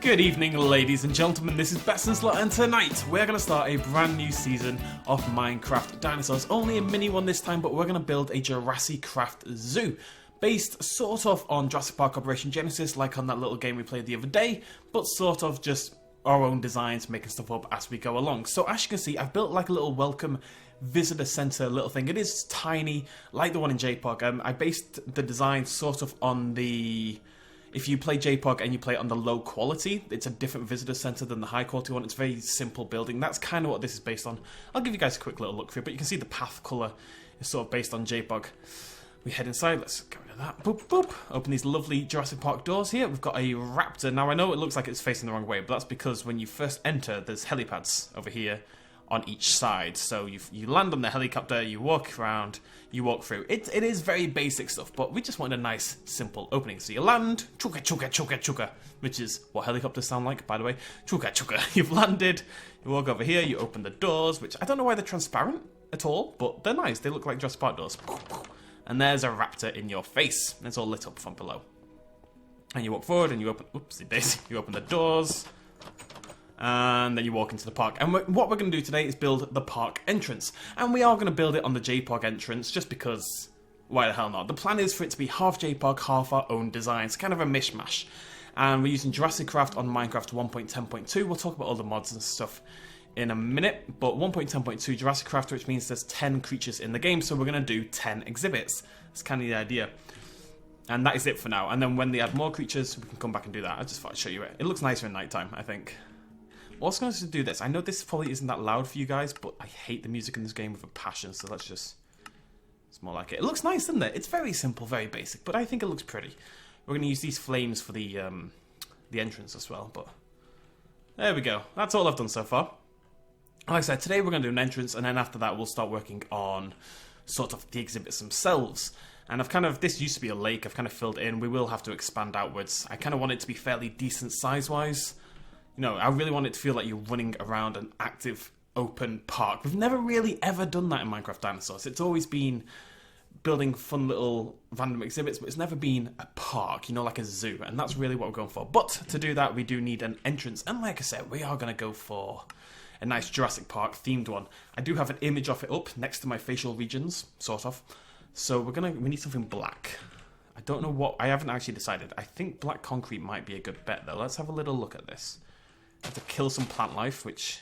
Good evening, ladies and gentlemen, this is BestInSlot, and tonight we're going to start a brand new season of Minecraft Dinosaurs. Only a mini one this time, but we're going to build a Jurassicraft zoo, based sort of on Jurassic Park Operation Genesis, like on that little game we played the other day, but sort of just our own designs, making stuff up as we go along. So as you can see, I've built like a little welcome visitor center little thing. It is tiny, like the one in JPOG. I based the design sort of on the... If you play JPOG and you play it on the low quality, it's a different visitor center than the high quality one. It's a very simple building. That's kind of what this is based on. I'll give you guys a quick little look through, but you can see the path color is sort of based on JPOG. We head inside. Let's get rid of that. Boop, boop. Open these lovely Jurassic Park doors here. We've got a raptor. Now, I know it looks like it's facing the wrong way, but that's because when you first enter, there's helipads over here on each side. So you land on the helicopter, you walk around, you walk through. It is very basic stuff, but we just wanted a nice, simple opening. So you land, chuka, chuka, chuka, chuka, which is what helicopters sound like, by the way. Chuka, chuka. You've landed, you walk over here, you open the doors, which I don't know why they're transparent at all, but they're nice. They look like Jurassic Park doors. And there's a raptor in your face. And it's all lit up from below. And you walk forward and you open... Oopsie daisy. You open the doors. And then you walk into the park. And what we're going to do today is build the park entrance. And we are going to build it on the JPOG entrance just because... Why the hell not? The plan is for it to be half JPOG, half our own designs. Kind of a mishmash. And we're using Jurassicraft on Minecraft 1.10.2. We'll talk about all the mods and stuff in a minute, but 1.10.2 Jurassicraft, which means there's 10 creatures in the game, so we're going to do 10 exhibits. That's kind of the idea. And that is it for now. And then when they add more creatures, we can come back and do that. I just thought I'd show you it. It looks nicer in nighttime, I think. We're also going to do this. I know this probably isn't that loud for you guys, but I hate the music in this game with a passion, so let's just... It's more like it. It looks nice, doesn't it? It's very simple, very basic, but I think it looks pretty. We're going to use these flames for the entrance as well, but... There we go. That's all I've done so far. Like I said, today we're going to do an entrance, and then after that we'll start working on sort of the exhibits themselves. And this used to be a lake, I've kind of filled in. We will have to expand outwards. I kind of want it to be fairly decent size-wise. You know, I really want it to feel like you're running around an active, open park. We've never really ever done that in Minecraft Dinosaurs. It's always been building fun little random exhibits, but it's never been a park, you know, like a zoo. And that's really what we're going for. But to do that, we do need an entrance. And like I said, we are going to go for... a nice Jurassic Park themed one. I do have an image of it up next to my facial regions, sort of. So we need something black. I don't know what, I haven't actually decided. I think black concrete might be a good bet though. Let's have a little look at this. I have to kill some plant life, which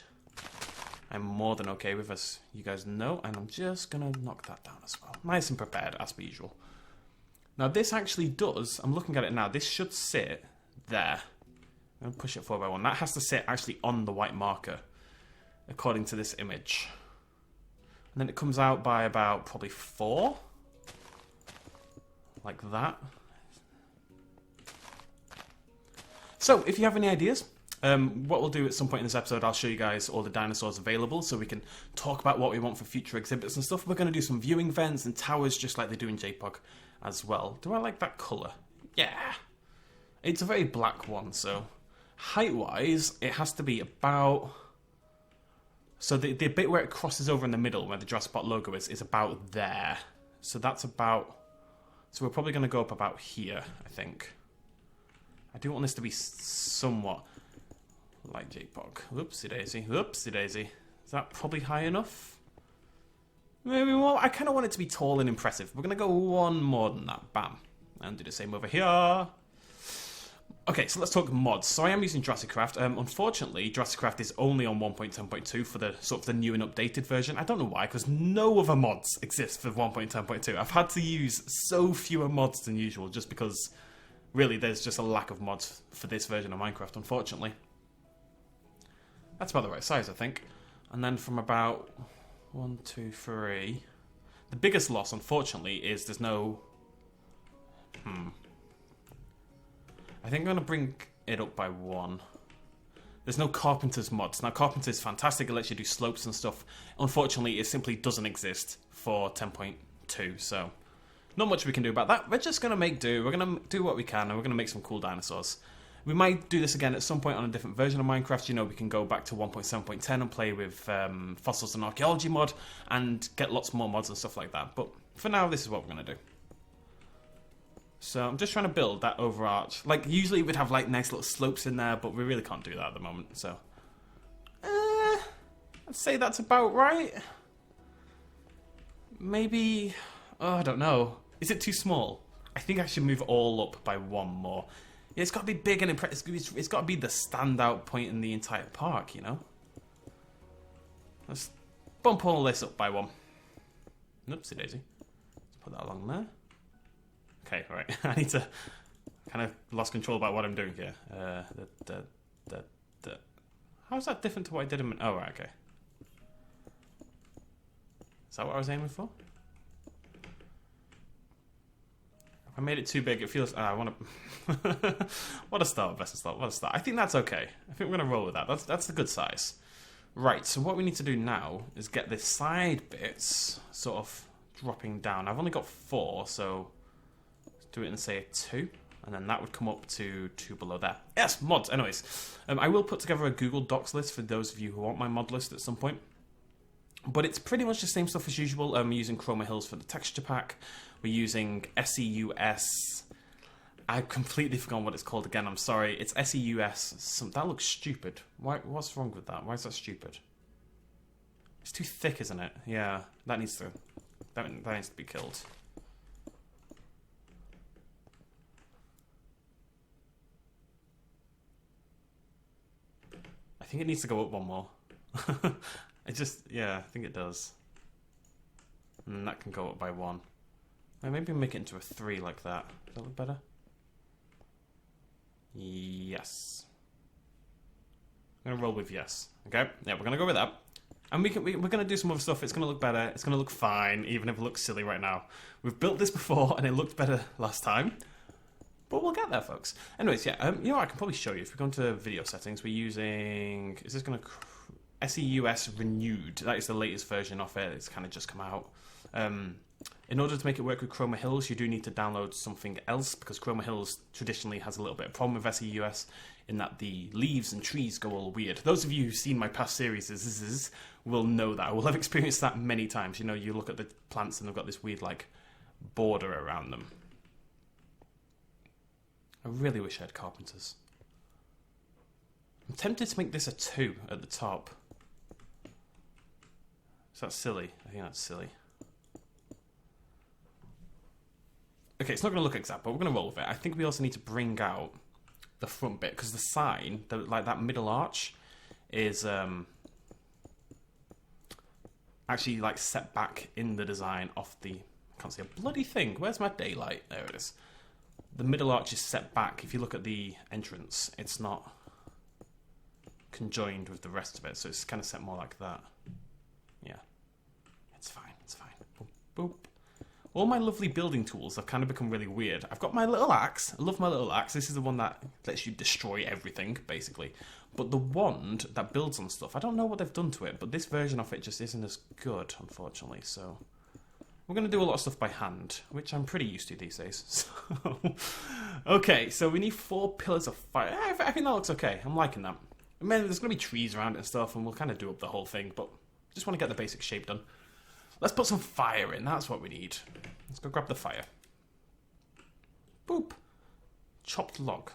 I'm more than okay with, as you guys know. And I'm just gonna knock that down as well. Nice and prepared, as per usual. Now this actually does, I'm looking at it now, this should sit there. I'm gonna push it 4x1. That has to sit actually on the white marker, according to this image. And then it comes out by about probably 4. Like that. So, if you have any ideas, what we'll do at some point in this episode, I'll show you guys all the dinosaurs available so we can talk about what we want for future exhibits and stuff. We're going to do some viewing vents and towers just like they do in JPOG as well. Do I like that colour? Yeah. It's a very black one, so height-wise, it has to be about... So the bit where it crosses over in the middle, where the Jurassic Park logo is about there. So that's about... So we're probably going to go up about here, I think. I do want this to be somewhat like JPOG. Oopsie daisy, oopsie daisy. Is that probably high enough? Maybe more. I kind of want it to be tall and impressive. We're going to go one more than that. Bam. And do the same over here. Okay, so let's talk mods. So I am using Jurassicraft. Unfortunately, Jurassicraft is only on 1.10.2 for the sort of the new and updated version. I don't know why, because no other mods exist for 1.10.2. I've had to use so fewer mods than usual, just because, really, there's just a lack of mods for this version of Minecraft, unfortunately. That's about the right size, I think. And then from about 1, 2, 3... The biggest loss, unfortunately, is there's no... I think I'm going to bring it up by 1. There's no Carpenter's mods. Now, Carpenter's fantastic. It lets you do slopes and stuff. Unfortunately, it simply doesn't exist for 10.2, so not much we can do about that. We're just going to make do. We're going to do what we can, and we're going to make some cool dinosaurs. We might do this again at some point on a different version of Minecraft. You know, we can go back to 1.7.10 and play with Fossils and Archaeology mod and get lots more mods and stuff like that. But for now, this is what we're going to do. So I'm just trying to build that overarch. Like, usually we'd have like nice little slopes in there, but we really can't do that at the moment. So, I'd say that's about right. Maybe, oh, I don't know. Is it too small? I think I should move all up by one more. Yeah, it's got to be big and impressive. It's got to be the standout point in the entire park, you know? Let's bump all this up by one. Oopsie daisy. Let's put that along there. Okay, right. I need to kind of lost control about what I'm doing here. How's that different to what I did in... Oh, right, okay. Is that what I was aiming for? If I made it too big, it feels... I want to... What a start, BestInSlot. What a start. I think that's okay. I think we're going to roll with that. That's a good size. Right, so what we need to do now is get the side bits sort of dropping down. I've only got 4, so... do it in, say, 2, and then that would come up to 2 below there. Yes, mods. Anyways, I will put together a Google Docs list for those of you who want my mod list at some point. But it's pretty much the same stuff as usual. We're using Chroma Hills for the texture pack. We're using SEUS. I've completely forgotten what it's called again. I'm sorry. It's SEUS. That looks stupid. What's wrong with that? Why is that stupid? It's too thick, isn't it? Yeah, that needs to be killed. I think it needs to go up one more. Yeah, I think it does. And then that can go up by 1. Maybe make it into a 3 like that. Does that look better? Yes. I'm gonna roll with yes. Okay? Yeah, we're gonna go with that. And we're gonna do some other stuff. It's gonna look better. It's gonna look fine, even if it looks silly right now. We've built this before, and it looked better last time. But we'll get there, folks. Anyways, yeah, you know what, I can probably show you. If we go into video settings, we're using... Is this going to... SEUS Renewed. That is the latest version of it. It's kind of just come out. In order to make it work with Chroma Hills, you do need to download something else, because Chroma Hills traditionally has a little bit of problem with SEUS, in that the leaves and trees go all weird. Those of you who've seen my past series will know that. I will have experienced that many times. You know, you look at the plants and they've got this weird, like, border around them. I really wish I had carpenters. I'm tempted to make this a 2 at the top. Is that silly? I think that's silly. Okay, it's not going to look exact, but we're going to roll with it. I think we also need to bring out the front bit, because the sign, like that middle arch, is actually like set back in the design of the... I can't see a bloody thing. Where's my daylight? There it is. The middle arch is set back. If you look at the entrance, it's not conjoined with the rest of it, so it's kind of set more like that. Yeah. It's fine, it's fine. Boop, boop. All my lovely building tools have kind of become really weird. I've got my little axe. I love my little axe. This is the one that lets you destroy everything, basically. But the wand that builds on stuff, I don't know what they've done to it, but this version of it just isn't as good, unfortunately, so... We're going to do a lot of stuff by hand, which I'm pretty used to these days. So, okay, so we need 4 pillars of fire. I think that looks okay. I'm liking that. I mean, there's going to be trees around it and stuff, and we'll kind of do up the whole thing, but just want to get the basic shape done. Let's put some fire in. That's what we need. Let's go grab the fire. Boop. Chopped log.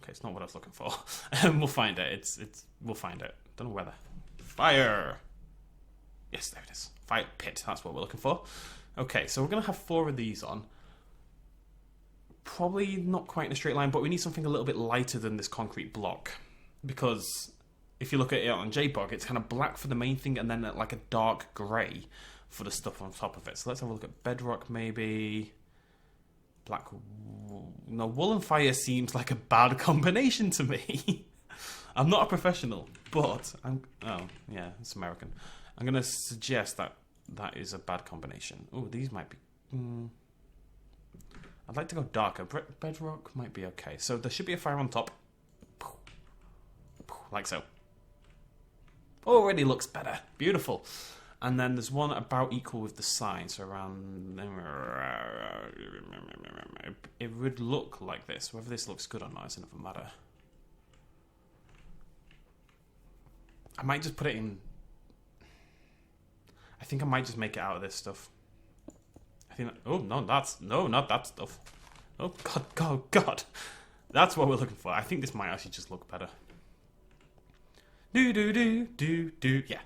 Okay, it's not what I was looking for. We'll find it. We'll find it. Don't know whether. Fire. Yes, there it is. Fire pit. That's what we're looking for. Okay, so we're going to have 4 of these on. Probably not quite in a straight line, but we need something a little bit lighter than this concrete block. Because if you look at it on JPOG, it's kind of black for the main thing and then like a dark grey for the stuff on top of it. So let's have a look at bedrock maybe. Black... No, wool and fire seems like a bad combination to me. I'm not a professional, but I'm... Oh, yeah, it's American. I'm going to suggest that that is a bad combination. Oh, these might be... I'd like to go darker. Bedrock might be okay. So there should be a fire on top. Like so. Already looks better. Beautiful. And then there's one about equal with the sign. So around... It would look like this. Whether this looks good or not is another matter. I might just put it in... I think I might just make it out of this stuff. I think... Oh, no, that's... No, not that stuff. Oh, God, God, God. That's what we're looking for. I think this might actually just look better. Yeah.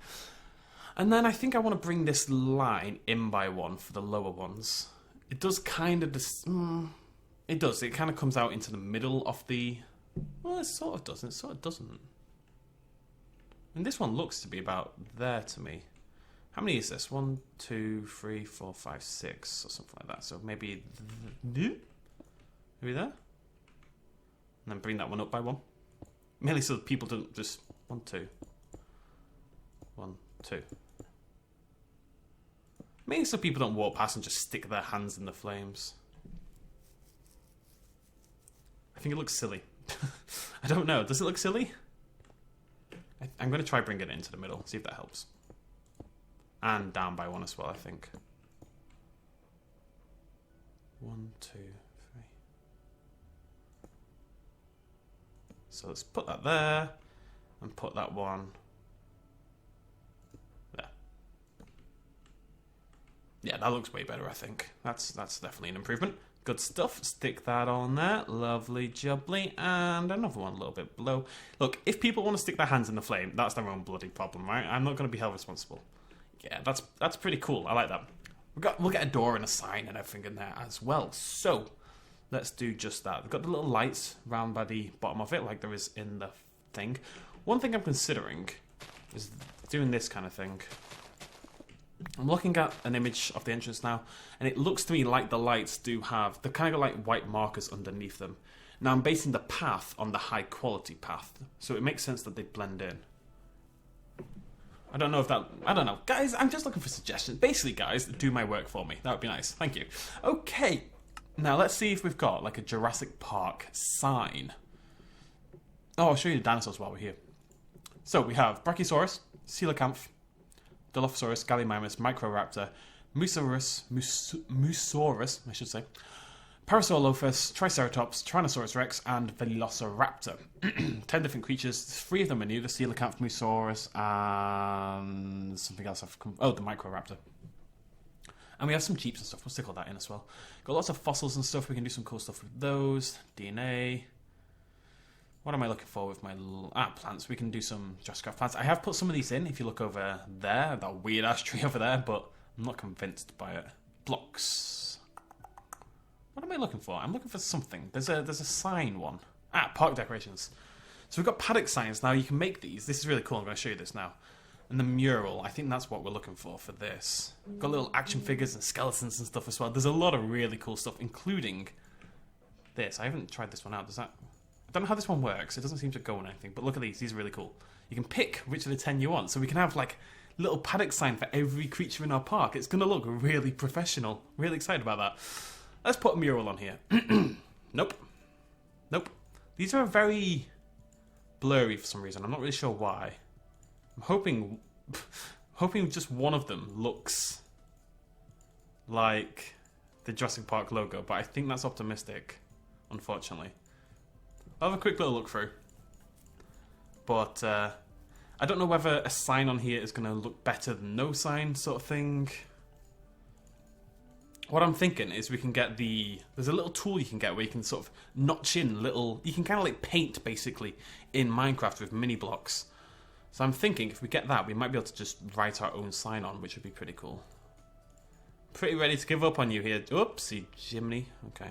And then I think I want to bring this line in by one for the lower ones. It does kind of... it does. It kind of comes out into the middle of the... Well, it sort of doesn't. It sort of doesn't. And this one looks to be about there to me. How many is this? 1, 2, 3, 4, 5, 6, or something like that. So maybe... maybe there? And then bring that one up by one. Mainly so that people don't just... 1, 2. 1, 2. Mainly so people don't walk past and just stick their hands in the flames. I think it looks silly. I don't know. Does it look silly? I'm going to try bringing it into the middle. See if that helps. And down by one as well, I think. 1, 2, 3. So let's put that there. And put that one there. Yeah, that looks way better, I think. That's definitely an improvement. Good stuff. Stick that on there. Lovely jubbly. And another one a little bit below. Look, if people want to stick their hands in the flame, that's their own bloody problem, right? I'm not going to be held responsible. Yeah, that's pretty cool. I like that. We'll get a door and a sign and everything in there as well. So, let's do just that. We've got the little lights round by the bottom of it, like there is in the thing. One thing I'm considering is doing this kind of thing. I'm looking at an image of the entrance now, and it looks to me like the lights do have... They've kind of got like white markers underneath them. Now I'm basing the path on the high quality path, so it makes sense that they blend in. I don't know if that... I don't know. Guys, I'm just looking for suggestions. Basically, guys, do my work for me. That would be nice. Thank you. Okay, now let's see if we've got like a Jurassic Park sign. Oh, I'll show you the dinosaurs while we're here. So we have Brachiosaurus, Coelacanth, Dilophosaurus, Gallimimus, Microraptor, Musaurus, I should say, Parasaurolophus, Triceratops, Tyrannosaurus Rex, and Velociraptor. 10 different creatures. 3 of them are new: the Coelacanth, Musaurus, and something else. Oh, the Microraptor. And we have some jeeps and stuff. We'll stick all that in as well. Got lots of fossils and stuff. We can do some cool stuff with those. DNA. What am I looking for with my plants? We can do some Jurassicraft plants. I have put some of these in, if you look over there, that weird ash tree over there, but I'm not convinced by it. Blocks. What am I looking for? I'm looking for something. There's a sign one. Park decorations. So we've got paddock signs. Now you can make these. This is really cool. I'm going to show you this now. And the mural, I think that's what we're looking for this. Got little action figures and skeletons and stuff as well. There's a lot of really cool stuff, including this. I haven't tried this one out. Does that... I don't know how this one works. It doesn't seem to go on anything. But look at these. These are really cool. You can pick which of the 10 you want. So we can have like little paddock sign for every creature in our park. It's going to look really professional. Really excited about that. Let's put a mural on here. Nope. Nope. These are very blurry for some reason. I'm not really sure why. I'm hoping just one of them looks like the Jurassic Park logo. But I think that's optimistic, unfortunately. I'll have a quick little look through. But I don't know whether a sign on here is going to look better than no sign sort of thing. What I'm thinking is we can get there's a little tool you can get where you can sort of notch in little... You can kind of like paint, basically, in Minecraft with mini blocks. So I'm thinking if we get that, we might be able to just write our own sign on, which would be pretty cool. Pretty ready to give up on you here. Oopsie, Jiminy. Okay.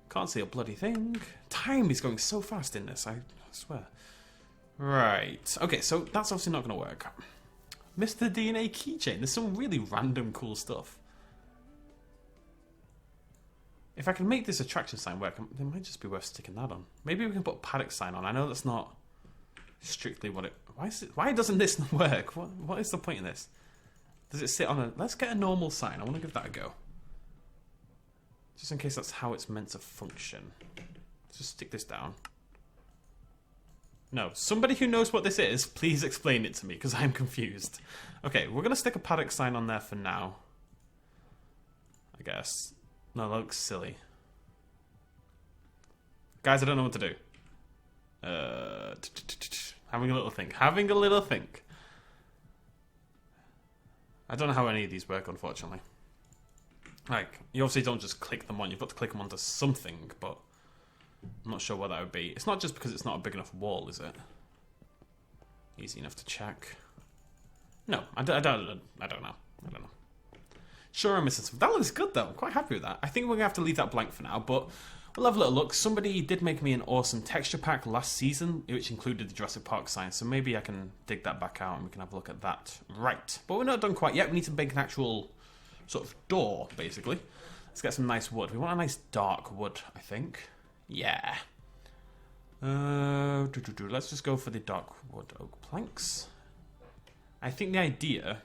Can't see a bloody thing. Time is going so fast in this, I swear. Right. Okay, so that's obviously not going to work. Mr. DNA keychain. There's some really random cool stuff. If I can make this attraction sign work, it might just be worth sticking that on. Maybe we can put a paddock sign on. I know that's not strictly what it... Why doesn't this work? What is the point in this? Does it sit on a... Let's get a normal sign. I want to give that a go. Just in case that's how it's meant to function. Let's just stick this down. No, somebody who knows what this is, please explain it to me, because I'm confused. Okay, we're going to stick a paddock sign on there for now. I guess. No, that looks silly. Guys, I don't know what to do. Having a little think. Having a little think. I don't know how any of these work, unfortunately. Like, you obviously don't just click them on, you've got to click them onto something, but I'm not sure what that would be. It's not just because it's not a big enough wall, is it? Easy enough to check. No, I don't know. I don't know. Sure, I'm missing some. That looks good, though. I'm quite happy with that. I think we're going to have to leave that blank for now, but we'll have a little look. Somebody did make me an awesome texture pack last season, which included the Jurassic Park sign, so maybe I can dig that back out and we can have a look at that. Right, but we're not done quite yet. We need to make an actual sort of door, basically. Let's get some nice wood. We want a nice dark wood, I think. Yeah. Let's just go for the dark wood oak planks. I think the idea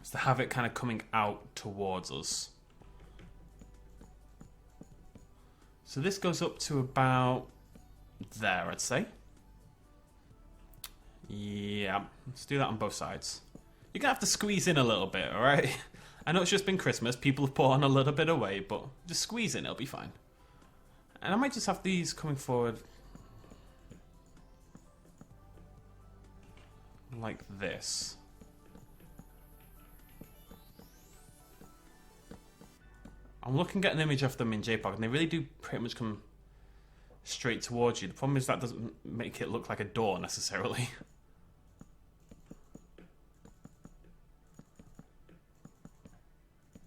is to have it kind of coming out towards us. So this goes up to about there, I'd say. Yeah, let's do that on both sides. You're going to have to squeeze in a little bit, alright? I know it's just been Christmas, people have put on a little bit of weight, but just squeeze in, it'll be fine. And I might just have these coming forward like this. I'm looking at an image of them in JPOG, and they really do pretty much come straight towards you. The problem is that doesn't make it look like a door necessarily.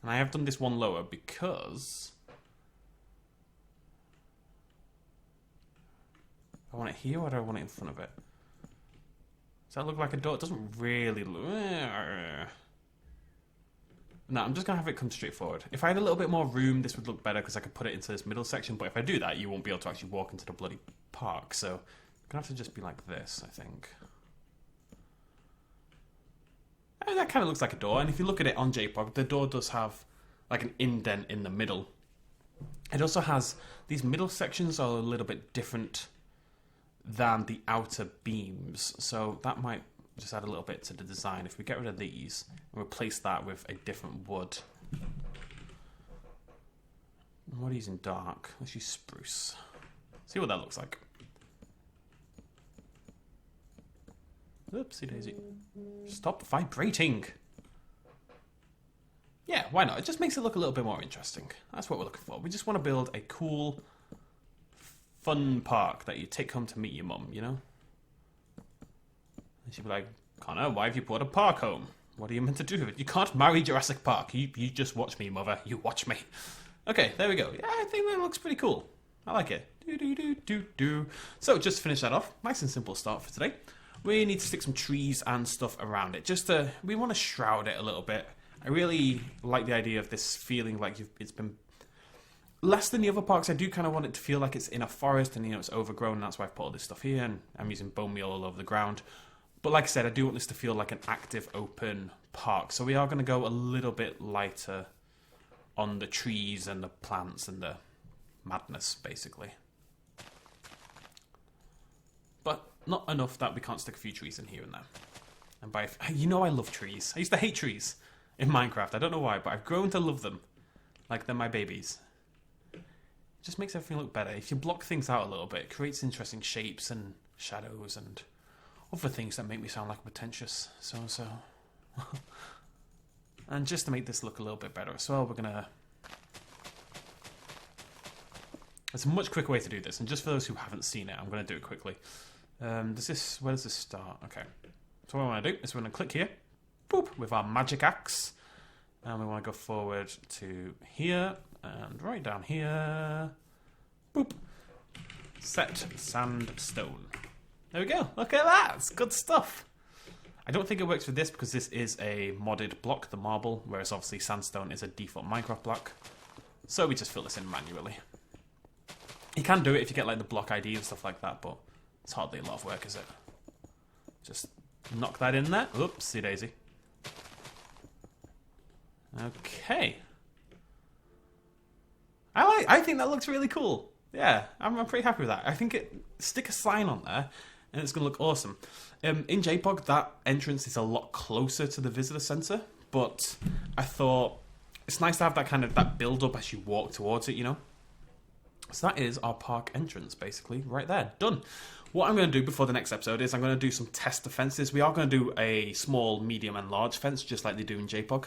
And I have done this one lower because I want it here, or do I want it in front of it? Does that look like a door? It doesn't really look... No, I'm just going to have it come straight forward. If I had a little bit more room, this would look better because I could put it into this middle section. But if I do that, you won't be able to actually walk into the bloody park. So, I'm going to have to just be like this, I think. And that kind of looks like a door. And if you look at it on JPOG, the door does have like an indent in the middle. It also has... These middle sections are a little bit different than the outer beams. So, that might... just add a little bit to the design. If we get rid of these and replace that with a different wood. What are you using dark? Let's use spruce. See what that looks like. Oopsie daisy. Stop vibrating. Yeah, why not? It just makes it look a little bit more interesting. That's what we're looking for. We just want to build a cool, fun park that you take home to meet your mum, you know? And she'd be like, Connor, why have you brought a park home? What are you meant to do? You can't marry Jurassic Park. You just watch me, mother. You watch me. Okay, there we go. Yeah, I think that looks pretty cool. I like it. So, just to finish that off, nice and simple start for today. We need to stick some trees and stuff around it. We want to shroud it a little bit. I really like the idea of this feeling like it's been... Less than the other parks, I do kind of want it to feel like it's in a forest and, you know, it's overgrown. And that's why I've put all this stuff here, and I'm using bone meal all over the ground. But like I said, I do want this to feel like an active, open park. So we are going to go a little bit lighter on the trees and the plants and the madness, basically. But not enough that we can't stick a few trees in here and there. And you know I love trees. I used to hate trees in Minecraft. I don't know why, but I've grown to love them. Like they're my babies. It just makes everything look better. If you block things out a little bit, it creates interesting shapes and shadows and... other things that make me sound like a pretentious so-and-so. And just to make this look a little bit better as well, we're going to... There's a much quicker way to do this, and just for those who haven't seen it, I'm going to do it quickly. Where does this start? Okay. So what I want to do is we're going to click here, boop, with our magic axe. And we want to go forward to here, and right down here, boop. Set sandstone. There we go. Look at that. It's good stuff. I don't think it works with this because this is a modded block, the marble, whereas obviously sandstone is a default Minecraft block. So we just fill this in manually. You can do it if you get like the block ID and stuff like that, but it's hardly a lot of work, is it? Just knock that in there. Oopsie daisy. Okay. I think that looks really cool. Yeah, I'm pretty happy with that. I think stick a sign on there, and it's going to look awesome. In JPOG, that entrance is a lot closer to the visitor center, but I thought it's nice to have that build up as you walk towards it, you know? So that is our park entrance, basically, right there. Done. What I'm going to do before the next episode is I'm going to do some test defenses. We are going to do a small, medium, and large fence, just like they do in JPOG.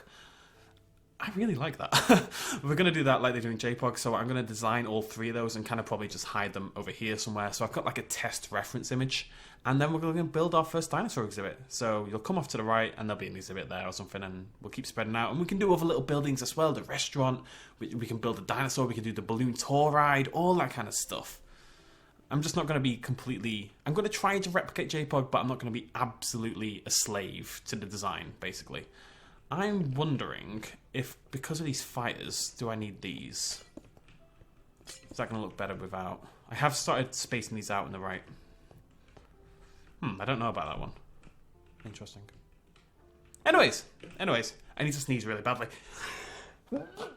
I really like that. We're going to do that like they do in JPOG, so I'm going to design all 3 of those and kind of probably just hide them over here somewhere. So I've got like a test reference image, and then we're going to build our first dinosaur exhibit. So you'll come off to the right, and there'll be an exhibit there or something, and we'll keep spreading out. And we can do other little buildings as well, the restaurant, we can build a dinosaur, we can do the balloon tour ride, all that kind of stuff. I'm just not going to be completely... I'm going to try to replicate JPOG, but I'm not going to be absolutely a slave to the design, basically. I'm wondering if, because of these fighters, do I need these? Is that going to look better without... I have started spacing these out in the right. I don't know about that one. Interesting. Anyways, I need to sneeze really badly.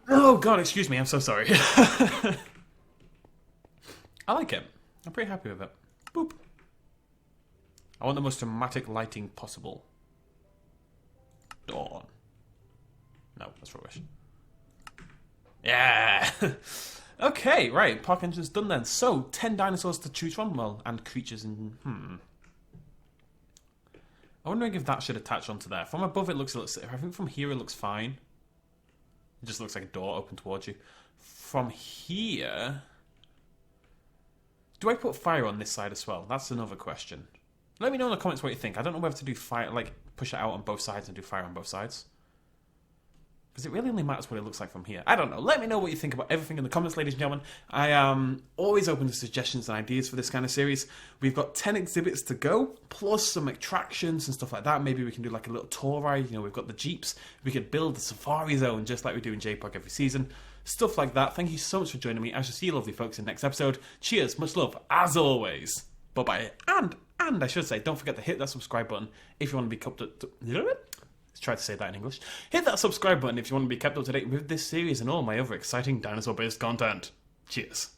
Oh god, excuse me, I'm so sorry. I like it. I'm pretty happy with it. Boop. I want the most dramatic lighting possible. Dawn. No, that's rubbish. Yeah! Okay, right. Park entrance done then. So, 10 dinosaurs to choose from. Well, and creatures and... I'm wondering if that should attach onto there. From above it looks a little... I think from here it looks fine. It just looks like a door open towards you. From here... Do I put fire on this side as well? That's another question. Let me know in the comments what you think. I don't know whether to do fire, like push it out on both sides and do fire on both sides. Because it really only matters what it looks like from here. I don't know. Let me know what you think about everything in the comments, ladies and gentlemen. I am always open to suggestions and ideas for this kind of series. We've got 10 exhibits to go, plus some attractions and stuff like that. Maybe we can do like a little tour ride. You know, we've got the Jeeps. We could build a safari zone just like we do in JPOG every season. Stuff like that. Thank you so much for joining me. I shall see you lovely folks in the next episode. Cheers. Much love. As always. Bye-bye. And I should say, don't forget to hit that subscribe button if you want to be kept up to... Let's try to say that in English. Hit that subscribe button if you want to be kept up to date with this series and all my other exciting dinosaur-based content. Cheers.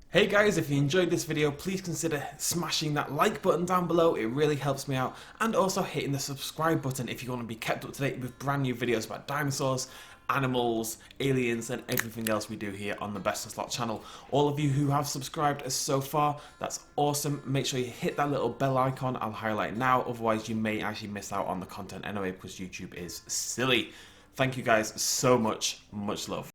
Hey guys, if you enjoyed this video, please consider smashing that like button down below. It really helps me out. And also hitting the subscribe button if you want to be kept up to date with brand new videos about dinosaurs, animals, aliens, and everything else we do here on the BestInSlot channel. All of you who have subscribed so far, that's awesome. Make sure you hit that little bell icon. I'll highlight it now, otherwise you may actually miss out on the content anyway, because YouTube is silly. Thank you guys so much. Much love.